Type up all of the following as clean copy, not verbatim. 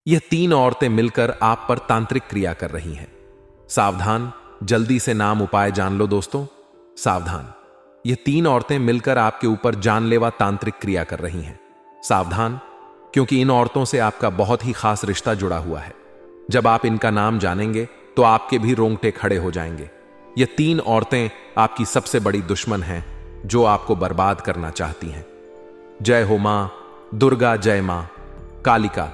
यह तीन औरतें मिलकर आप पर तांत्रिक क्रिया कर रही हैं। सावधान, जल्दी से नाम उपाय जान लो दोस्तों। सावधान, यह तीन औरतें मिलकर आपके ऊपर जानलेवा तांत्रिक क्रिया कर रही हैं। सावधान, क्योंकि इन औरतों से आपका बहुत ही खास रिश्ता जुड़ा हुआ है। जब आप इनका नाम जानेंगे तो आपके भी रोंगटे खड़े हो जाएंगे। ये तीन औरतें आपकी सबसे बड़ी दुश्मन हैं, जो आपको बर्बाद करना चाहती हैं। जय हो मां दुर्गा, जय मां कालिका।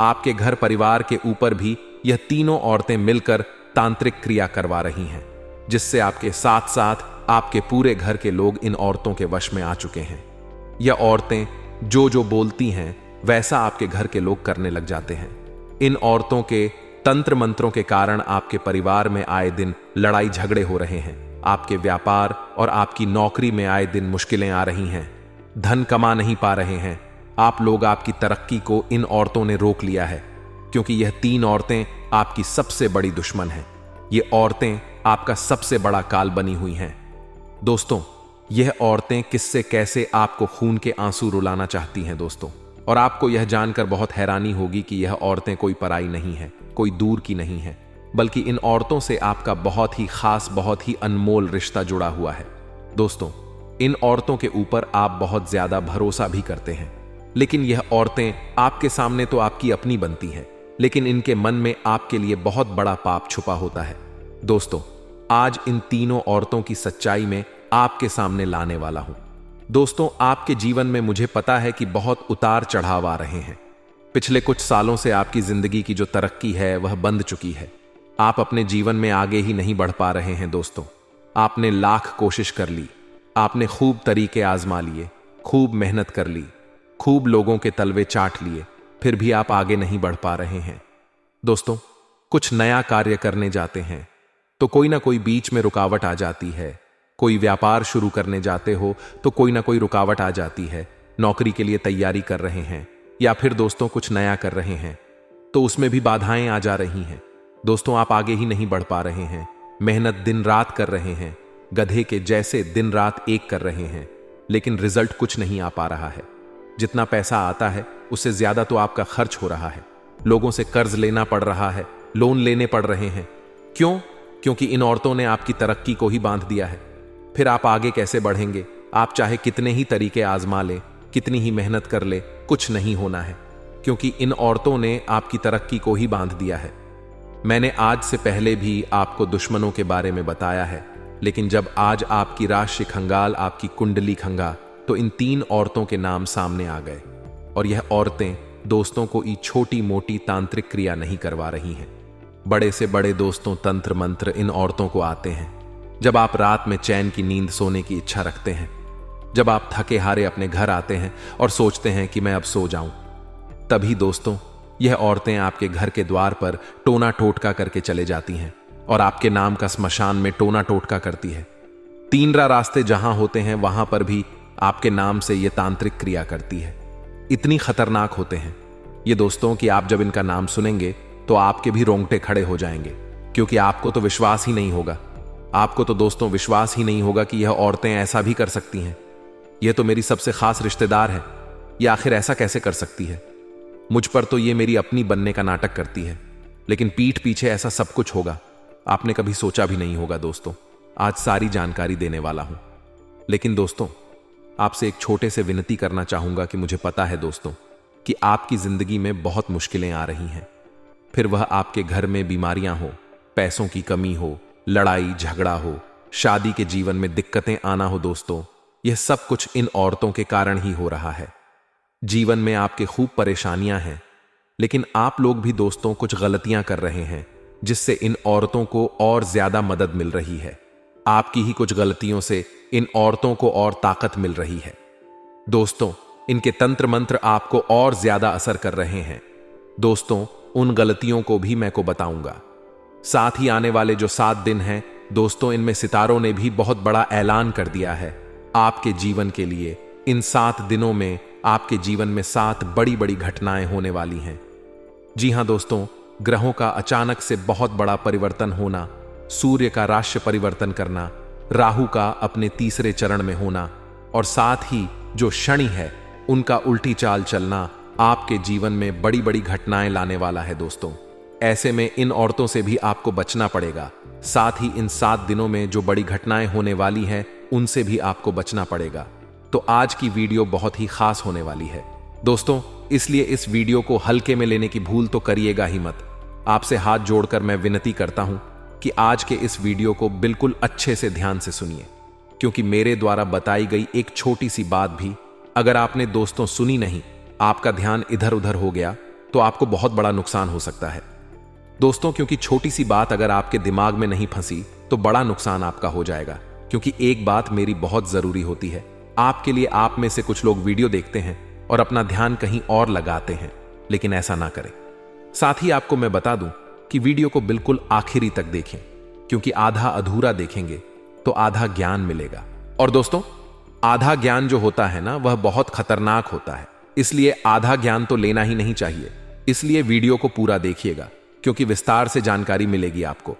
आपके घर परिवार के ऊपर भी यह तीनों औरतें मिलकर तांत्रिक क्रिया करवा रही हैं, जिससे आपके साथ साथ आपके पूरे घर के लोग इन औरतों के वश में आ चुके हैं। यह औरतें जो जो बोलती हैं वैसा आपके घर के लोग करने लग जाते हैं। इन औरतों के तंत्र मंत्रों के कारण आपके परिवार में आए दिन लड़ाई झगड़े हो रहे हैं। आपके व्यापार और आपकी नौकरी में आए दिन मुश्किलें आ रही हैं। धन कमा नहीं पा रहे हैं। आप लोग आपकी तरक्की को इन औरतों ने रोक लिया है, क्योंकि यह तीन औरतें आपकी सबसे बड़ी दुश्मन हैं। ये औरतें आपका सबसे बड़ा काल बनी हुई हैं। दोस्तों, यह औरतें किससे कैसे आपको खून के आंसू रुलाना चाहती हैं दोस्तों। और आपको यह जानकर बहुत हैरानी होगी कि यह औरतें कोई पराई नहीं है, कोई दूर की नहीं है, बल्कि इन औरतों से आपका बहुत ही खास, बहुत ही अनमोल रिश्ता जुड़ा हुआ है। दोस्तों, इन औरतों के ऊपर आप बहुत ज्यादा भरोसा भी करते हैं, लेकिन यह औरतें आपके सामने तो आपकी अपनी बनती हैं, लेकिन इनके मन में आपके लिए बहुत बड़ा पाप छुपा होता है। दोस्तों, आज इन तीनों औरतों की सच्चाई में आपके सामने लाने वाला हूं। दोस्तों, आपके जीवन में मुझे पता है कि बहुत उतार चढ़ाव आ रहे हैं। पिछले कुछ सालों से आपकी जिंदगी की जो तरक्की है वह बंद चुकी है। आप अपने जीवन में आगे ही नहीं बढ़ पा रहे हैं दोस्तों। आपने लाख कोशिश कर ली, आपने खूब तरीके आजमा लिए, खूब मेहनत कर ली, खूब लोगों के तलवे चाट लिए, फिर भी आप आगे नहीं बढ़ पा रहे हैं। दोस्तों, कुछ नया कार्य करने जाते हैं तो कोई ना कोई बीच में रुकावट आ जाती है। कोई व्यापार शुरू करने जाते हो तो कोई ना कोई रुकावट आ जाती है। नौकरी के लिए तैयारी कर रहे हैं या फिर दोस्तों कुछ नया कर रहे हैं तो उसमें भी बाधाएं आ जा रही हैं। दोस्तों, आप आगे ही नहीं बढ़ पा रहे हैं। मेहनत दिन रात कर रहे हैं, गधे के जैसे दिन रात एक कर रहे हैं, लेकिन रिजल्ट कुछ नहीं आ पा रहा है। जितना पैसा आता है उससे ज्यादा तो आपका खर्च हो रहा है। लोगों से कर्ज लेना पड़ रहा है, लोन लेने पड़ रहे हैं। क्यों? क्योंकि इन औरतों ने आपकी तरक्की को ही बांध दिया है। फिर आप आगे कैसे बढ़ेंगे? आप चाहे कितने ही तरीके आजमा ले, कितनी ही मेहनत कर ले, कुछ नहीं होना है, क्योंकि इन औरतों ने आपकी तरक्की को ही बांध दिया है। मैंने आज से पहले भी आपको दुश्मनों के बारे में बताया है, लेकिन जब आज आपकी राशि खंगाल, आपकी कुंडली खंगा, तो इन तीन औरतों के नाम सामने आ गए। और यह औरतें दोस्तों को छोटी मोटी तांत्रिक क्रिया नहीं करवा रही हैं। बड़े से बड़े दोस्तों तंत्र मंत्र इन औरतों को आते हैं। जब आप रात में चैन की नींद सोने की इच्छा रखते हैं, जब आप थके हारे अपने घर आते हैं और सोचते हैं कि मैं अब सो जाऊं, तभी दोस्तों यह औरतें आपके घर के द्वार पर टोना टोटका करके चले जाती हैं और आपके नाम का स्मशान में टोना टोटका करती है। तीनरा रास्ते जहां होते हैं वहां पर भी आपके नाम से यह तांत्रिक क्रिया करती है। इतनी खतरनाक होते हैं ये दोस्तों कि आप जब इनका नाम सुनेंगे तो आपके भी रोंगटे खड़े हो जाएंगे, क्योंकि आपको तो विश्वास ही नहीं होगा। आपको तो दोस्तों विश्वास ही नहीं होगा कि यह औरतें ऐसा भी कर सकती हैं। यह तो मेरी सबसे खास रिश्तेदार है, यह आखिर ऐसा कैसे कर सकती है? मुझ पर तो यह मेरी अपनी बनने का नाटक करती है, लेकिन पीठ पीछे ऐसा सब कुछ होगा आपने कभी सोचा भी नहीं होगा। दोस्तों, आज सारी जानकारी देने वाला हूं, लेकिन दोस्तों आपसे एक छोटे से विनती करना चाहूंगा कि मुझे पता है दोस्तों कि आपकी जिंदगी में बहुत मुश्किलें आ रही हैं। फिर वह आपके घर में बीमारियां हो, पैसों की कमी हो, लड़ाई झगड़ा हो, शादी के जीवन में दिक्कतें आना हो, दोस्तों यह सब कुछ इन औरतों के कारण ही हो रहा है। जीवन में आपके खूब परेशानियां हैं, लेकिन आप लोग भी दोस्तों कुछ गलतियां कर रहे हैं, जिससे इन औरतों को और ज्यादा मदद मिल रही है। आपकी ही कुछ गलतियों से इन औरतों को और ताकत मिल रही है। दोस्तों, इनके तंत्र मंत्र आपको और ज्यादा असर कर रहे हैं। दोस्तों, उन गलतियों को भी मैं को बताऊंगा। साथ ही आने वाले जो 7 दिन हैं दोस्तों, इनमें सितारों ने भी बहुत बड़ा ऐलान कर दिया है आपके जीवन के लिए। इन 7 दिनों में आपके जीवन में 7 बड़ी बड़ी घटनाएं होने वाली हैं। जी हां दोस्तों, ग्रहों का अचानक से बहुत बड़ा परिवर्तन होना, सूर्य का राशि परिवर्तन करना, राहु का अपने तीसरे चरण में होना, और साथ ही जो शनि है उनका उल्टी चाल चलना, आपके जीवन में बड़ी बड़ी घटनाएं लाने वाला है दोस्तों। ऐसे में इन औरतों से भी आपको बचना पड़ेगा। साथ ही इन 7 दिनों में जो बड़ी घटनाएं होने वाली हैं उनसे भी आपको बचना पड़ेगा। तो आज की वीडियो बहुत ही खास होने वाली है दोस्तों, इसलिए इस वीडियो को हल्के में लेने की भूल तो करिएगा ही मत। आपसे हाथ जोड़कर मैं विनती करता हूं कि आज के इस वीडियो को बिल्कुल अच्छे से ध्यान से सुनिए, क्योंकि मेरे द्वारा बताई गई एक छोटी सी बात भी अगर आपने दोस्तों सुनी नहीं, आपका ध्यान इधर उधर हो गया तो आपको बहुत बड़ा नुकसान हो सकता है दोस्तों। क्योंकि छोटी सी बात अगर आपके दिमाग में नहीं फंसी तो बड़ा नुकसान आपका हो जाएगा। क्योंकि एक बात मेरी बहुत जरूरी होती है आपके लिए। आप में से कुछ लोग वीडियो देखते हैं और अपना ध्यान कहीं और लगाते हैं, लेकिन ऐसा ना करें। साथ ही आपको मैं बता दूं कि वीडियो को बिल्कुल आखिरी तक देखें, क्योंकि आधा अधूरा देखेंगे तो आधा ज्ञान मिलेगा। और दोस्तों, आधा ज्ञान जो होता है ना, वह बहुत खतरनाक होता है। इसलिए आधा ज्ञान तो लेना ही नहीं चाहिए। इसलिए वीडियो को पूरा देखिएगा, क्योंकि विस्तार से जानकारी मिलेगी आपको।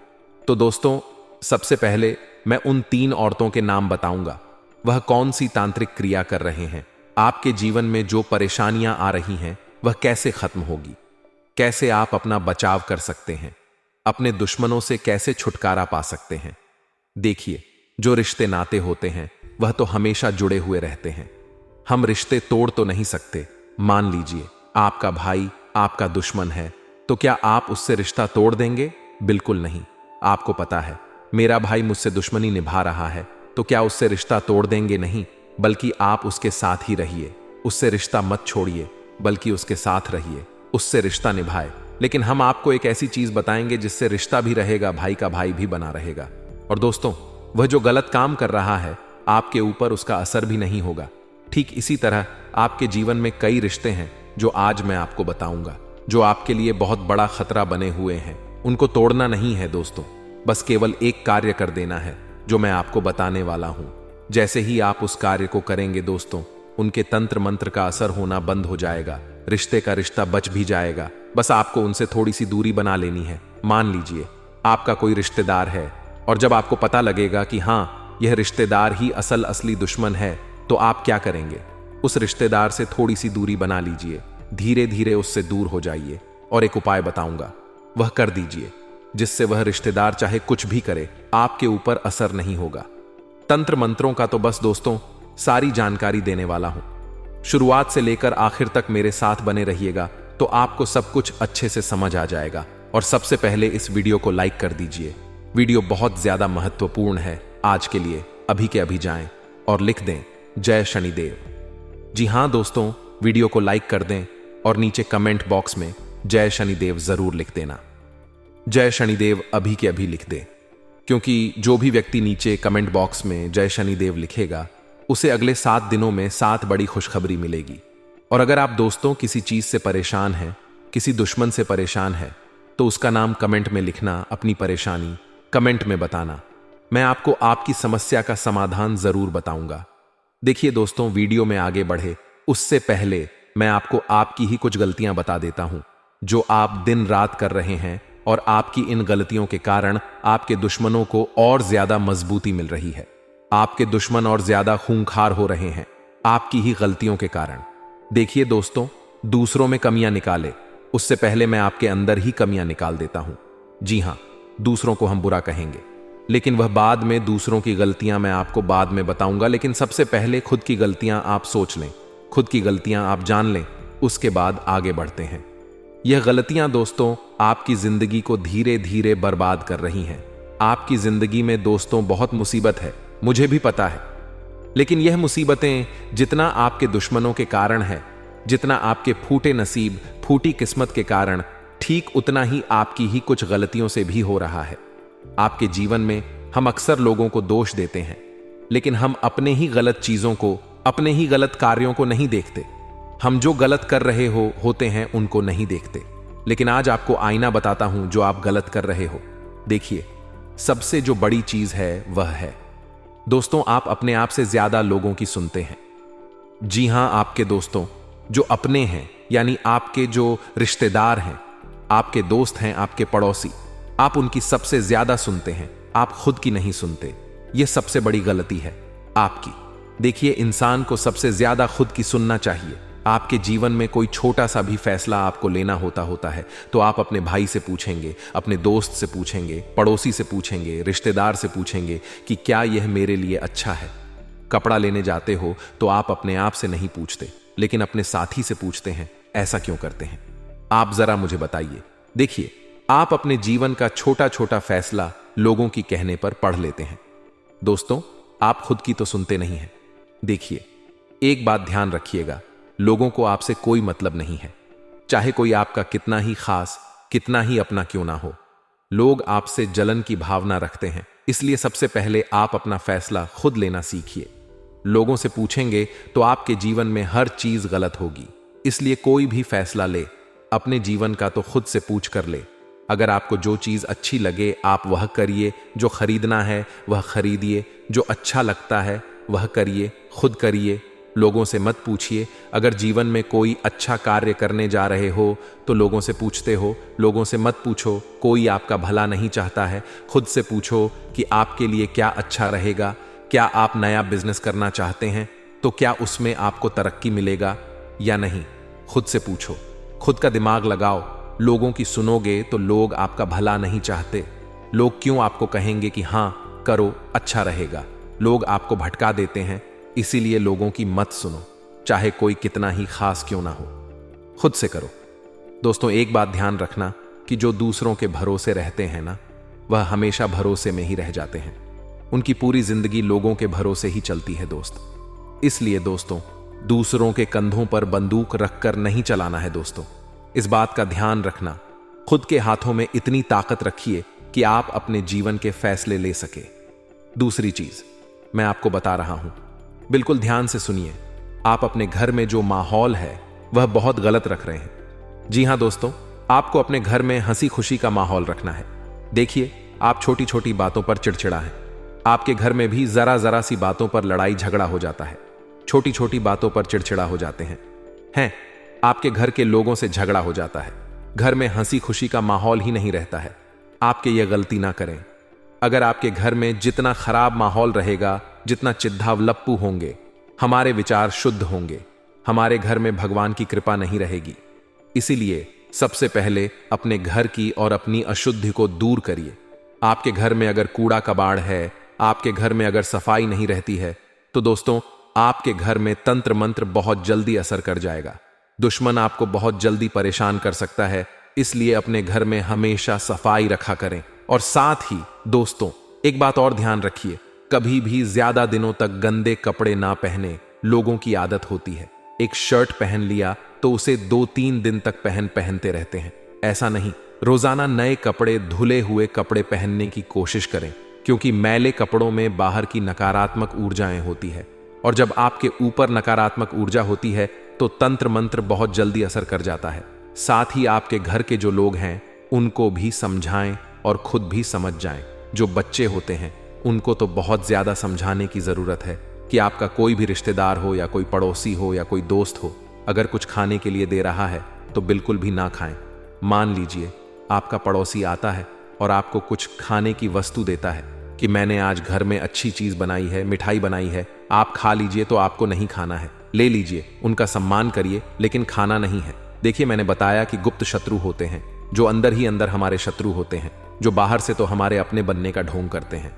तो दोस्तों, सबसे पहले मैं उन 3 औरतों के नाम बताऊंगा। वह कौन सी तांत्रिक क्रिया कर रहे हैं, आपके जीवन में जो परेशानियां आ रही हैं वह कैसे खत्म होगी, कैसे आप अपना बचाव कर सकते हैं, अपने दुश्मनों से कैसे छुटकारा पा सकते हैं। देखिए, जो रिश्ते नाते होते हैं वह तो हमेशा जुड़े हुए रहते हैं। हम रिश्ते तोड़ तो नहीं सकते। मान लीजिए आपका भाई आपका दुश्मन है, तो क्या आप उससे रिश्ता तोड़ देंगे? बिल्कुल नहीं। आपको पता है मेरा भाई मुझसे दुश्मनी निभा रहा है, तो क्या उससे रिश्ता तोड़ देंगे? नहीं, बल्कि आप उसके साथ ही रहिए। उससे रिश्ता मत छोड़िए, बल्कि उसके साथ रहिए, उससे रिश्ता निभाए। लेकिन हम आपको एक ऐसी चीज बताएंगे जिससे रिश्ता भी रहेगा, भाई का भाई भी बना रहेगा। और दोस्तों, वह जो गलत काम कर रहा है आपके ऊपर उसका असर भी नहीं होगा। ठीक इसी तरह आपके जीवन में कई रिश्ते हैं जो आज मैं आपको बताऊंगा, जो आपके लिए बहुत बड़ा खतरा बने हुए हैं। उनको तोड़ना नहीं है दोस्तों, बस केवल एक कार्य कर देना है जो मैं आपको बताने वाला हूं। जैसे ही आप उस कार्य को करेंगे दोस्तों, उनके तंत्र मंत्र का असर होना बंद हो जाएगा, रिश्ते का रिश्ता बच भी जाएगा। बस आपको उनसे थोड़ी सी दूरी बना लेनी है। मान लीजिए आपका कोई रिश्तेदार है, और जब आपको पता लगेगा कि हाँ, यह रिश्तेदार ही असली दुश्मन है, तो आप क्या करेंगे? उस रिश्तेदार से थोड़ी सी दूरी बना लीजिए, धीरे धीरे उससे दूर हो जाइए। और एक उपाय बताऊंगा, वह कर दीजिए, जिससे वह रिश्तेदार चाहे कुछ भी करे आपके ऊपर असर नहीं होगा। तंत्र मंत्रों का तो बस दोस्तों सारी जानकारी देने वाला हूं। शुरुआत से लेकर आखिर तक मेरे साथ बने रहिएगा, तो आपको सब कुछ अच्छे से समझ आ जाएगा। और सबसे पहले इस वीडियो को लाइक कर दीजिए। वीडियो बहुत ज्यादा महत्वपूर्ण है आज के लिए। अभी के अभी जाएं और लिख दें जय शनिदेव। जी हां दोस्तों, वीडियो को लाइक कर दें और नीचे कमेंट बॉक्स में जय शनिदेव जरूर लिख देना। जय शनिदेव अभी के अभी लिख दें, क्योंकि जो भी व्यक्ति नीचे कमेंट बॉक्स में जय शनिदेव लिखेगा उसे अगले 7 दिनों में 7 बड़ी खुशखबरी मिलेगी। और अगर आप दोस्तों किसी चीज से परेशान हैं, किसी दुश्मन से परेशान है, तो उसका नाम कमेंट में लिखना, अपनी परेशानी कमेंट में बताना। मैं आपको आपकी समस्या का समाधान जरूर बताऊंगा। देखिए दोस्तों, वीडियो में आगे बढ़े उससे पहले मैं आपको आपकी ही कुछ गलतियां बता देता हूं जो आप दिन रात कर रहे हैं, और आपकी इन गलतियों के कारण आपके दुश्मनों को और ज्यादा मजबूती मिल रही है। आपके दुश्मन और ज्यादा खूंखार हो रहे हैं आपकी ही गलतियों के कारण। देखिए दोस्तों, दूसरों में कमियां निकाले उससे पहले मैं आपके अंदर ही कमियां निकाल देता हूं। जी हां, दूसरों को हम बुरा कहेंगे, लेकिन वह बाद में, दूसरों की गलतियां मैं आपको बाद में बताऊंगा। लेकिन सबसे पहले खुद की गलतियां आप सोच लें, खुद की गलतियां आप जान लें, उसके बाद आगे बढ़ते हैं। यह गलतियां दोस्तों आपकी जिंदगी को धीरे धीरे बर्बाद कर रही हैं। आपकी जिंदगी में दोस्तों बहुत मुसीबत है, मुझे भी पता है। लेकिन यह मुसीबतें जितना आपके दुश्मनों के कारण है, जितना आपके फूटे नसीब, फूटी किस्मत के कारण, ठीक उतना ही आपकी ही कुछ गलतियों से भी हो रहा है। आपके जीवन में हम अक्सर लोगों को दोष देते हैं, लेकिन हम अपने ही गलत चीजों को, अपने ही गलत कार्यों को नहीं देखते। हम जो गलत कर रहे होते हैं उनको नहीं देखते। लेकिन आज आपको आईना बताता हूं जो आप गलत कर रहे हो। देखिए, सबसे जो बड़ी चीज है वह है दोस्तों, आप अपने आप से ज्यादा लोगों की सुनते हैं। जी हां, आपके दोस्तों जो अपने हैं, यानी आपके जो रिश्तेदार हैं, आपके दोस्त हैं, आपके पड़ोसी, आप उनकी सबसे ज्यादा सुनते हैं, आप खुद की नहीं सुनते। यह सबसे बड़ी गलती है आपकी। देखिए, इंसान को सबसे ज्यादा खुद की सुनना चाहिए, आपके जीवन में कोई छोटा सा भी फैसला आपको लेना होता है तो आप अपने भाई से पूछेंगे, अपने दोस्त से पूछेंगे, पड़ोसी से पूछेंगे, रिश्तेदार से पूछेंगे कि क्या यह मेरे लिए अच्छा है। कपड़ा लेने जाते हो तो आप अपने आप से नहीं पूछते, लेकिन अपने साथी से पूछते हैं। ऐसा क्यों करते हैं? आप जरा मुझे बताइए। देखिए, आप अपने जीवन का छोटा छोटा फैसला लोगों की कहने पर पढ़ लेते हैं। दोस्तों, आप खुद की तो सुनते नहीं हैं। देखिए, एक बात ध्यान रखिएगा, लोगों को आपसे कोई मतलब नहीं है, चाहे कोई आपका कितना ही खास, कितना ही अपना क्यों ना हो। लोग आपसे जलन की भावना रखते हैं, इसलिए सबसे पहले आप अपना फैसला खुद लेना सीखिए। लोगों से पूछेंगे तो आपके जीवन में हर चीज गलत होगी, इसलिए कोई भी फैसला ले, अपने जीवन का तो खुद से पूछ कर ले। अगर आपको जो चीज अच्छी लगे आप वह करिए, जो खरीदना है वह खरीदिए, जो अच्छा लगता है वह करिए, खुद करिए, लोगों से मत पूछिए। अगर जीवन में कोई अच्छा कार्य करने जा रहे हो तो लोगों से पूछते हो, लोगों से मत पूछो। कोई आपका भला नहीं चाहता है, खुद से पूछो कि आपके लिए क्या अच्छा रहेगा। क्या आप नया बिजनेस करना चाहते हैं तो क्या उसमें आपको तरक्की मिलेगा या नहीं? खुद से पूछो, खुद का दिमाग लगाओ। लोगों की सुनोगे तो लोग आपका भला नहीं चाहते। लोग क्यों आपको कहेंगे कि हाँ करो, अच्छा रहेगा। लोग आपको भटका देते हैं, इसीलिए लोगों की मत सुनो, चाहे कोई कितना ही खास क्यों ना हो। खुद से करो। दोस्तों, एक बात ध्यान रखना कि जो दूसरों के भरोसे रहते हैं ना, वह हमेशा भरोसे में ही रह जाते हैं। उनकी पूरी जिंदगी लोगों के भरोसे ही चलती है दोस्त। इसलिए दोस्तों, दूसरों के कंधों पर बंदूक रखकर नहीं चलाना है दोस्तों। इस बात का ध्यान रखना। खुद के हाथों में इतनी ताकत रखिए कि आप अपने जीवन के फैसले ले सके। दूसरी चीज मैं आपको बता रहा हूं, बिल्कुल ध्यान से सुनिए। आप अपने घर में जो माहौल है वह बहुत गलत रख रहे हैं। जी हां दोस्तों, आपको अपने घर में हंसी खुशी का माहौल रखना है। देखिए, आप छोटी छोटी बातों पर चिड़चिड़ा है। आपके घर में भी जरा जरा सी बातों पर लड़ाई झगड़ा हो जाता है, छोटी छोटी बातों पर चिड़चिड़ा हो जाते हैं। आपके घर के लोगों से झगड़ा हो जाता है। घर में हंसी खुशी का माहौल ही नहीं रहता है। आपके यह गलती ना करें। अगर आपके घर में जितना खराब माहौल रहेगा, जितना चिद्धावलप्पू होंगे, हमारे विचार शुद्ध होंगे, हमारे घर में भगवान की कृपा नहीं रहेगी। इसीलिए सबसे पहले अपने घर की और अपनी अशुद्धि को दूर करिए। आपके घर में अगर कूड़ा कबाड़ है, आपके घर में अगर सफाई नहीं रहती है, तो दोस्तों आपके घर में तंत्र मंत्र बहुत जल्दी असर कर जाएगा। दुश्मन आपको बहुत जल्दी परेशान कर सकता है। इसलिए अपने घर में हमेशा सफाई रखा करें। और साथ ही दोस्तों, एक बात और ध्यान रखिए, कभी भी ज्यादा दिनों तक गंदे कपड़े ना पहने। लोगों की आदत होती है, एक शर्ट पहन लिया तो उसे 2-3 दिन तक पहनते रहते हैं। ऐसा नहीं, रोजाना नए कपड़े, धुले हुए कपड़े पहनने की कोशिश करें, क्योंकि मैले कपड़ों में बाहर की नकारात्मक ऊर्जाएं होती है। और जब आपके ऊपर नकारात्मक ऊर्जा होती है तो तंत्र मंत्र बहुत जल्दी असर कर जाता है। साथ ही आपके घर के जो लोग हैं उनको भी समझाएं और खुद भी समझ जाएं। जो बच्चे होते हैं उनको तो बहुत ज्यादा समझाने की जरूरत है कि आपका कोई भी रिश्तेदार हो या कोई पड़ोसी हो या कोई दोस्त हो, अगर कुछ खाने के लिए दे रहा है तो बिल्कुल भी ना खाएं। मान लीजिए आपका पड़ोसी आता है और आपको कुछ खाने की वस्तु देता है कि मैंने आज घर में अच्छी चीज बनाई है, मिठाई बनाई है, आप खा लीजिए, तो आपको नहीं खाना है, ले लीजिए, उनका सम्मान करिए, लेकिन खाना नहीं है। देखिए, मैंने बताया कि गुप्त शत्रु होते हैं, जो अंदर ही अंदर हमारे शत्रु होते हैं, जो बाहर से तो हमारे अपने बनने का ढोंग करते हैं।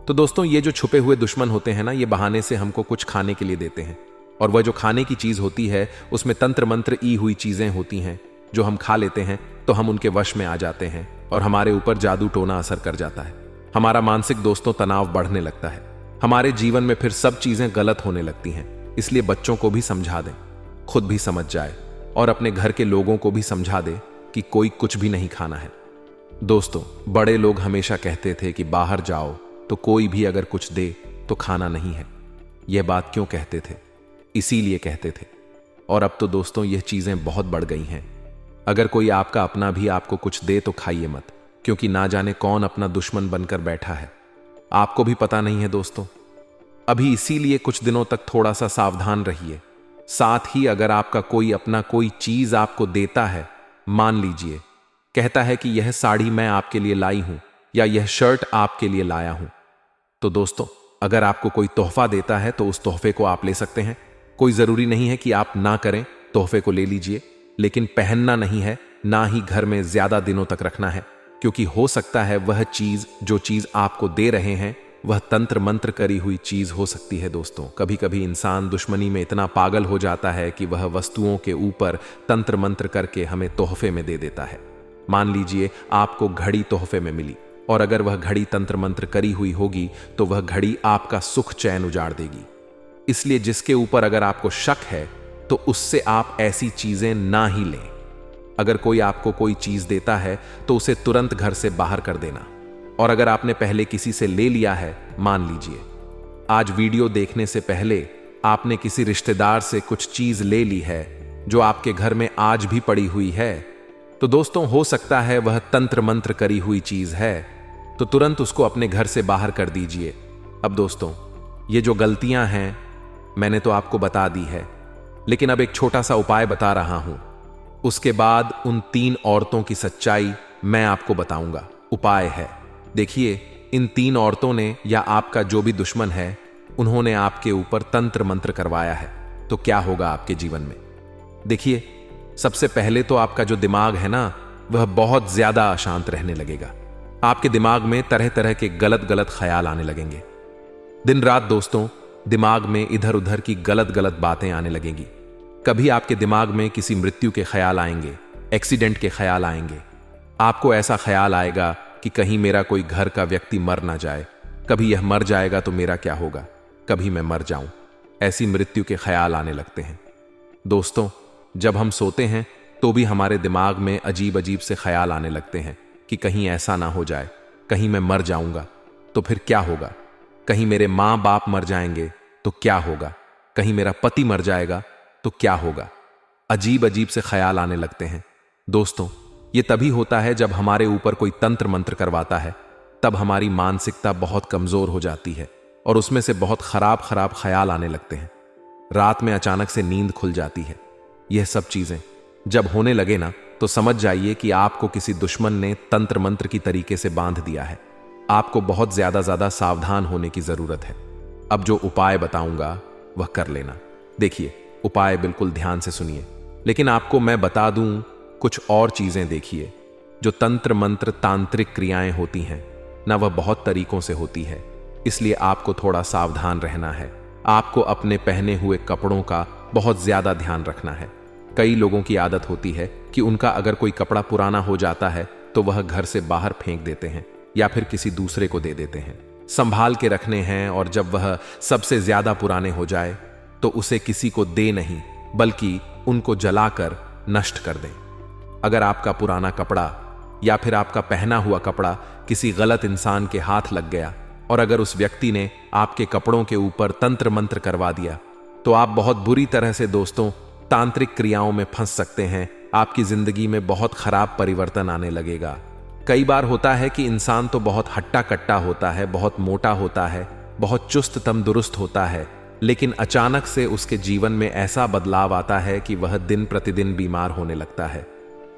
तो दोस्तों, ये जो छुपे हुए दुश्मन होते हैं ना, ये बहाने से हमको कुछ खाने के लिए देते हैं। और वह जो खाने की चीज होती है उसमें तंत्र मंत्र ई हुई चीजें होती हैं, जो हम खा लेते हैं तो हम उनके वश में आ जाते हैं और हमारे ऊपर जादू टोना असर कर जाता है। हमारा मानसिक दोस्तों तनाव बढ़ने लगता है। हमारे जीवन में फिर सब चीजें गलत होने लगती हैं। इसलिए बच्चों को भी समझा दें, खुद भी समझ जाए और अपने घर के लोगों को भी समझा दे कि कोई कुछ भी नहीं खाना है। दोस्तों, बड़े लोग हमेशा कहते थे कि बाहर जाओ तो कोई भी अगर कुछ दे तो खाना नहीं है। यह बात क्यों कहते थे? इसीलिए कहते थे। और अब तो दोस्तों यह चीजें बहुत बढ़ गई हैं। अगर कोई आपका अपना भी आपको कुछ दे तो खाइए मत, क्योंकि ना जाने कौन अपना दुश्मन बनकर बैठा है, आपको भी पता नहीं है दोस्तों। अभी इसीलिए कुछ दिनों तक थोड़ा सा सावधान रहिए। साथ ही अगर आपका कोई अपना कोई चीज आपको देता है, मान लीजिए कहता है कि यह साड़ी मैं आपके लिए लाई हूं या यह शर्ट आपके लिए लाया हूं, तो दोस्तों अगर आपको कोई तोहफा देता है तो उस तोहफे को आप ले सकते हैं। कोई जरूरी नहीं है कि आप ना करें, तोहफे को ले लीजिए, लेकिन पहनना नहीं है, ना ही घर में ज्यादा दिनों तक रखना है, क्योंकि हो सकता है वह चीज जो चीज आपको दे रहे हैं वह तंत्र मंत्र करी हुई चीज हो सकती है। दोस्तों, कभी कभी इंसान दुश्मनी में इतना पागल हो जाता है कि वह वस्तुओं के ऊपर तंत्र मंत्र करके हमें तोहफे में दे देता है। मान लीजिए आपको घड़ी तोहफे में मिली, और अगर वह घड़ी तंत्र मंत्र करी हुई होगी तो वह घड़ी आपका सुख चैन उजाड़ देगी। इसलिए जिसके ऊपर अगर आपको शक है तो उससे आप ऐसी चीजें ना ही लें। अगर कोई आपको कोई चीज देता है तो उसे तुरंत घर से बाहर कर देना। और अगर आपने पहले किसी से ले लिया है, मान लीजिए आज वीडियो देखने से पहले आपने किसी रिश्तेदार से कुछ चीज ले ली है जो आपके घर में आज भी पड़ी हुई है, तो दोस्तों हो सकता है वह तंत्र मंत्र करी हुई चीज है, तो तुरंत उसको अपने घर से बाहर कर दीजिए। अब दोस्तों, ये जो गलतियां हैं मैंने तो आपको बता दी है, लेकिन अब एक छोटा सा उपाय बता रहा हूं। उसके बाद उन 3 औरतों की सच्चाई मैं आपको बताऊंगा। उपाय है, देखिए, इन 3 औरतों ने या आपका जो भी दुश्मन है उन्होंने आपके ऊपर तंत्र मंत्र करवाया है, तो क्या होगा आपके जीवन में। देखिए, सबसे पहले तो आपका जो दिमाग है ना वह बहुत ज्यादा अशांत रहने लगेगा। आपके दिमाग में तरह तरह के गलत गलत ख्याल आने लगेंगे। दिन रात दोस्तों दिमाग में इधर उधर की गलत गलत बातें आने लगेंगी। कभी आपके दिमाग में किसी मृत्यु के ख्याल आएंगे, एक्सीडेंट के ख्याल आएंगे। आपको ऐसा ख्याल आएगा कि कहीं मेरा कोई घर का व्यक्ति मर ना जाए, कभी यह मर जाएगा तो मेरा क्या होगा, कभी मैं मर जाऊं। ऐसी मृत्यु के ख्याल आने लगते हैं। दोस्तों, जब हम सोते हैं तो भी हमारे दिमाग में अजीब अजीब से ख्याल आने लगते हैं कि कहीं ऐसा ना हो जाए, कहीं मैं मर जाऊंगा तो फिर क्या होगा, कहीं मेरे माँ बाप मर जाएंगे तो क्या होगा, कहीं मेरा पति मर जाएगा तो क्या होगा। अजीब अजीब से ख्याल आने लगते हैं। दोस्तों, ये तभी होता है जब हमारे ऊपर कोई तंत्र मंत्र करवाता है, तब हमारी मानसिकता बहुत कमजोर हो जाती है और उसमें से बहुत खराब खराब ख्याल आने लगते हैं। रात में अचानक से नींद खुल जाती है। यह सब चीजें जब होने लगे ना तो समझ जाइए कि आपको किसी दुश्मन ने तंत्र मंत्र की तरीके से बांध दिया है। आपको बहुत ज्यादा सावधान होने की जरूरत है। अब जो उपाय बताऊंगा वह कर लेना। देखिए, उपाय बिल्कुल ध्यान से सुनिए, लेकिन आपको मैं बता दूं कुछ और चीजें। देखिए, जो तंत्र मंत्र तांत्रिक क्रियाएं होती हैं ना, वह बहुत तरीकों से होती है, इसलिए आपको थोड़ा सावधान रहना है। आपको अपने पहने हुए कपड़ों का बहुत ज्यादा ध्यान रखना है। कई लोगों की आदत होती है कि उनका अगर कोई कपड़ा पुराना हो जाता है तो वह घर से बाहर फेंक देते हैं या फिर किसी दूसरे को दे देते हैं। संभाल के रखने हैं, और जब वह सबसे ज्यादा पुराने हो जाए तो उसे किसी को दे नहीं बल्कि उनको जलाकर नष्ट कर दें। अगर आपका पुराना कपड़ा या फिर आपका पहना हुआ कपड़ा किसी गलत इंसान के हाथ लग गया और अगर उस व्यक्ति ने आपके कपड़ों के ऊपर तंत्र मंत्र करवा दिया तो आप बहुत बुरी तरह से दोस्तों तांत्रिक क्रियाओं में फंस सकते हैं। आपकी जिंदगी में बहुत खराब परिवर्तन आने लगेगा। कई बार होता है कि इंसान तो बहुत हट्टा कट्टा होता है, बहुत मोटा होता है, बहुत चुस्त तंदुरुस्त होता है, लेकिन अचानक से उसके जीवन में ऐसा बदलाव आता है कि वह दिन प्रतिदिन बीमार होने लगता है।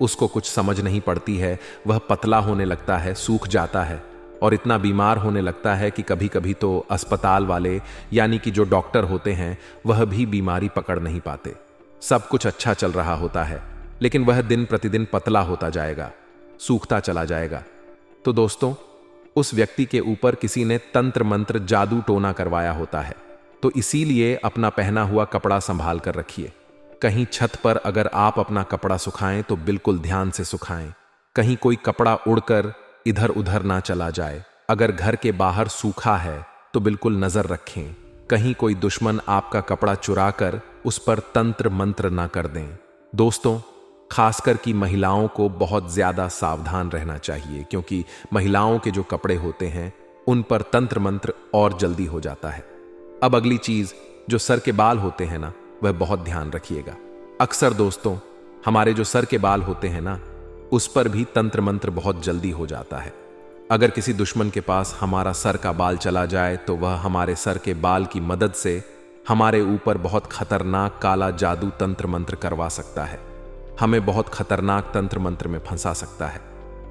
उसको कुछ समझ नहीं पड़ती है, वह पतला होने लगता है, सूख जाता है और इतना बीमार होने लगता है कि कभी कभी तो अस्पताल वाले यानी कि जो डॉक्टर होते हैं वह भी बीमारी पकड़ नहीं पाते। सब कुछ अच्छा चल रहा होता है लेकिन वह दिन प्रतिदिन पतला होता जाएगा, सूखता चला जाएगा। तो दोस्तों, उस व्यक्ति के ऊपर किसी ने तंत्र मंत्र जादू टोना करवाया होता है। तो इसीलिए अपना पहना हुआ कपड़ा संभाल कर रखिए। कहीं छत पर अगर आप अपना कपड़ा सुखाएं तो बिल्कुल ध्यान से सुखाएं। कहीं कोई कपड़ा उड़कर इधर उधर ना चला जाए। अगर घर के बाहर सूखा है तो बिल्कुल नजर रखें, कहीं कोई दुश्मन आपका कपड़ा चुरा कर उस पर तंत्र मंत्र ना कर दें। दोस्तों, खासकर की महिलाओं को बहुत ज्यादा सावधान रहना चाहिए, क्योंकि महिलाओं के जो कपड़े होते हैं उन पर तंत्र मंत्र और जल्दी हो जाता है। अब अगली चीज, जो सर के बाल होते हैं ना, वह बहुत ध्यान रखिएगा। अक्सर दोस्तों हमारे जो सर के बाल होते हैं ना, उस पर भी तंत्र मंत्र बहुत जल्दी हो जाता है। अगर किसी दुश्मन के पास हमारा सर का बाल चला जाए तो वह हमारे सर के बाल की मदद से हमारे ऊपर बहुत खतरनाक काला जादू तंत्र मंत्र करवा सकता है, हमें बहुत खतरनाक तंत्र मंत्र में फंसा सकता है।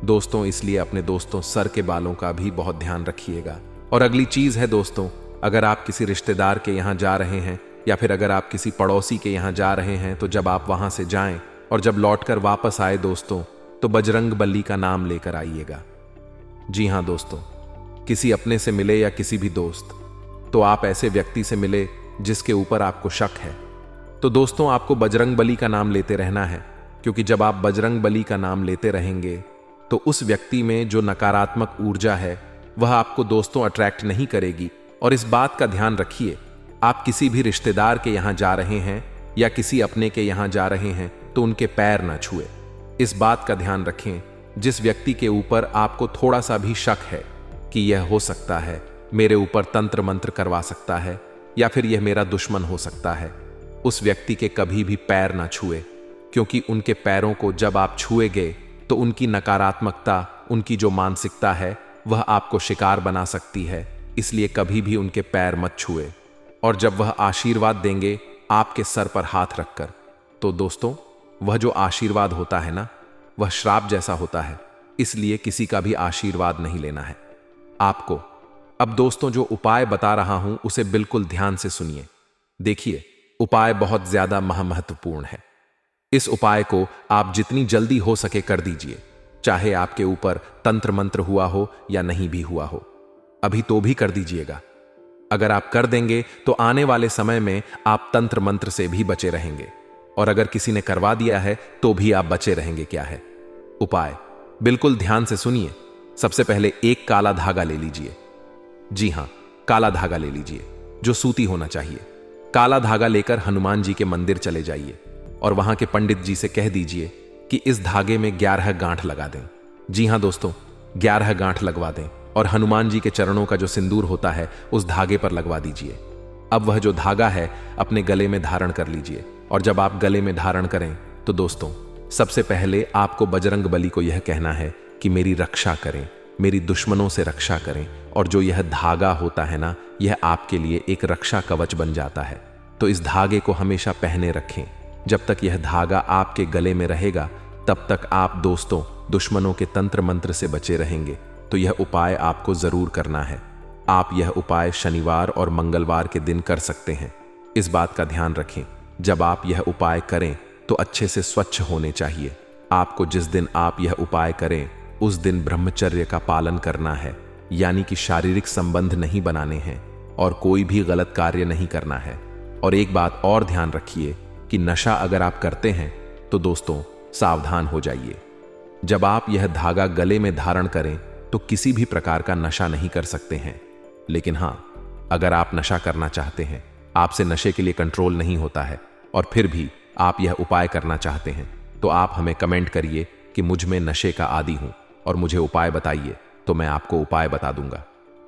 दोस्तों, इसलिए अपने दोस्तों सर के बालों का भी बहुत ध्यान रखिएगा। और अगली चीज है दोस्तों, अगर आप किसी रिश्तेदार के यहाँ जा रहे हैं या फिर अगर आप किसी पड़ोसी के यहाँ जा रहे हैं तो जब आप वहां से जाएं और जब लौटकर वापस आए दोस्तों, तो बजरंग बली का नाम लेकर आइएगा। जी हां दोस्तों, किसी अपने से मिले या किसी भी दोस्त, तो आप ऐसे व्यक्ति से मिले जिसके ऊपर आपको शक है, तो दोस्तों आपको बजरंग बली का नाम लेते रहना है, क्योंकि जब आप बजरंग बली का नाम लेते रहेंगे तो उस व्यक्ति में जो नकारात्मक ऊर्जा है वह आपको दोस्तों अट्रैक्ट नहीं करेगी। और इस बात का ध्यान रखिए, आप किसी भी रिश्तेदार के यहां जा रहे हैं या किसी अपने के यहां जा रहे हैं तो उनके पैर ना छुए। इस बात का ध्यान रखें, जिस व्यक्ति के ऊपर आपको थोड़ा सा भी शक है कि यह हो सकता है मेरे ऊपर तंत्र मंत्र करवा सकता है या फिर यह मेरा दुश्मन हो सकता है, उस व्यक्ति के कभी भी पैर ना छुए, क्योंकि उनके पैरों को जब आप छुएंगे तो उनकी नकारात्मकता, उनकी जो मानसिकता है वह आपको शिकार बना सकती है। इसलिए कभी भी उनके पैर मत छुए। और जब वह आशीर्वाद देंगे आपके सर पर हाथ रखकर, तो दोस्तों वह जो आशीर्वाद होता है ना, वह श्राप जैसा होता है, इसलिए किसी का भी आशीर्वाद नहीं लेना है आपको। अब दोस्तों जो उपाय बता रहा हूं उसे बिल्कुल ध्यान से सुनिए। देखिए, उपाय बहुत ज्यादा महत्वपूर्ण है। इस उपाय को आप जितनी जल्दी हो सके कर दीजिए, चाहे आपके ऊपर तंत्र मंत्र हुआ हो या नहीं भी हुआ हो, अभी तो भी कर दीजिएगा। अगर आप कर देंगे तो आने वाले समय में आप तंत्र मंत्र से भी बचे रहेंगे, और अगर किसी ने करवा दिया है तो भी आप बचे रहेंगे। क्या है उपाय, बिल्कुल ध्यान से सुनिए। सबसे पहले एक काला धागा ले लीजिए। जी हां, काला धागा ले लीजिए जो सूती होना चाहिए। काला धागा लेकर हनुमान जी के मंदिर चले जाइए और वहां के पंडित जी से कह दीजिए कि इस धागे में 11 गांठ लगा दें। जी हां दोस्तों, 11 गांठ लगवा दें और हनुमान जी के चरणों का जो सिंदूर होता है उस धागे पर लगवा दीजिए। अब वह जो धागा है अपने गले में धारण कर लीजिए, और जब आप गले में धारण करें तो दोस्तों सबसे पहले आपको बजरंग बली को यह कहना है कि मेरी रक्षा करें, मेरी दुश्मनों से रक्षा करें। और जो यह धागा होता है ना, यह आपके लिए एक रक्षा कवच बन जाता है। तो इस धागे को हमेशा पहने रखें। जब तक यह धागा आपके गले में रहेगा तब तक आप दोस्तों दुश्मनों के तंत्र मंत्र से बचे रहेंगे। तो यह उपाय आपको जरूर करना है। आप यह उपाय शनिवार और मंगलवार के दिन कर सकते हैं। इस बात का ध्यान रखें, जब आप यह उपाय करें तो अच्छे से स्वच्छ होने चाहिए। आपको जिस दिन आप यह उपाय करें उस दिन ब्रह्मचर्य का पालन करना है, यानी कि शारीरिक संबंध नहीं बनाने हैं और कोई भी गलत कार्य नहीं करना है। और एक बात और ध्यान रखिए कि नशा अगर आप करते हैं तो दोस्तों सावधान हो जाइए। जब आप यह धागा गले में धारण करें तो किसी भी प्रकार का नशा नहीं कर सकते हैं। लेकिन हां, अगर आप नशा करना चाहते हैं, आपसे नशे के लिए कंट्रोल नहीं होता है और फिर भी आप यह उपाय करना चाहते हैं, तो आप हमें कमेंट करिए कि मुझ में नशे का आदी हूं और मुझे उपाय बताइए, तो मैं आपको उपाय बता दूंगा।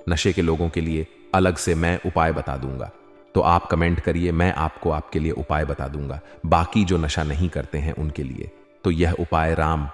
नशे के लोगों के लिए अलग से मैं उपाय बता दूंगा, तो आप कमेंट करिए, मैं आपको आपके लिए उपाय बता दूंगा। बाकी जो नशा नहीं करते हैं उनके लिए तो यह उपाय राम